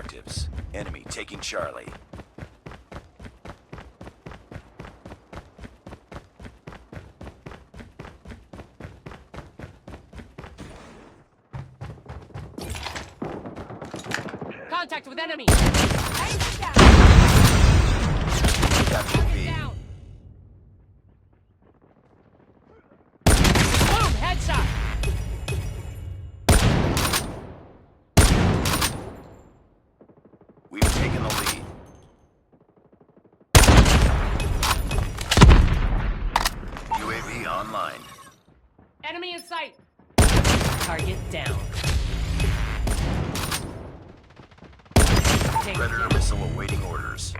objectives. Enemy taking Charlie. Contact with enemy! Capture B. Down! Boom! Headshot! We've taken the lead. UAV online. Enemy in sight! Target down. Take Predator down. missile awaiting orders.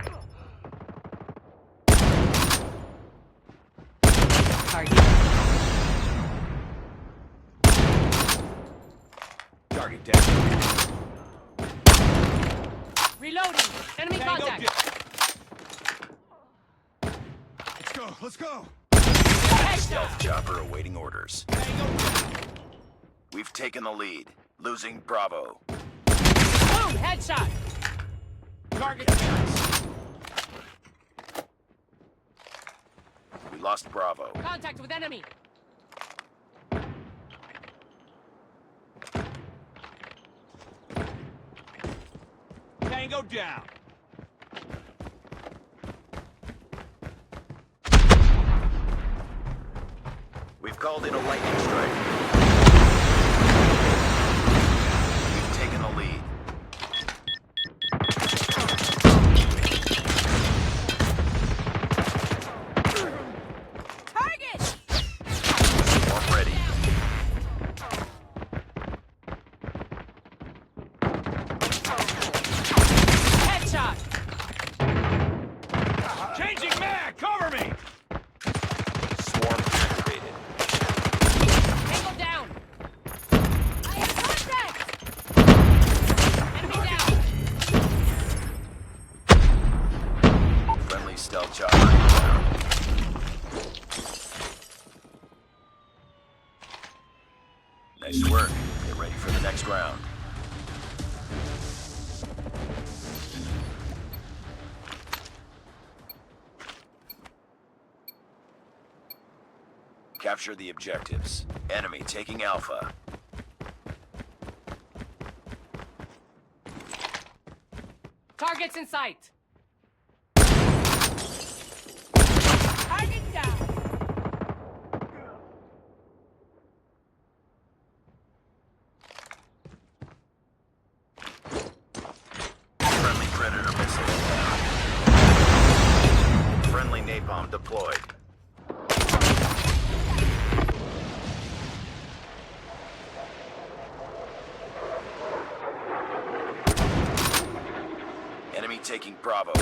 Target. Target down. Reloading! Enemy contact! Let's go, let's go! Stealth chopper awaiting orders. We've taken the lead. Losing Bravo. Boom! Headshot! Target. We lost Bravo. Contact with enemy! Tango down! We've called in a lightning strike. We've taken the lead. Target! Swarm ready. Headshot! Changing mag! Cover me! Swarm activated. Tango down! I have contact! Enemy down! Friendly stealth chopper down. Nice work. Get ready for the next round. Capture the objectives. Enemy taking Alpha. Targets in sight! Target down! Friendly Predator missile inbound. Friendly napalm deployed. Enemy taking Bravo.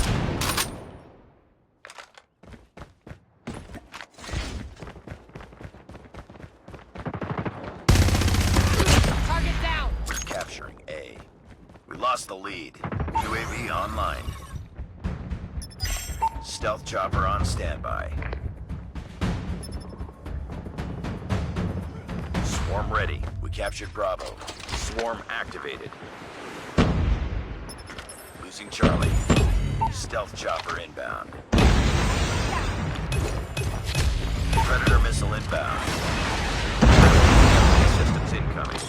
Target down! We're capturing A. We lost the lead. UAV online. Stealth chopper on standby. Swarm ready. We captured Bravo. Swarm activated. Losing Charlie. Stealth chopper inbound. Predator missile inbound. Systems incoming.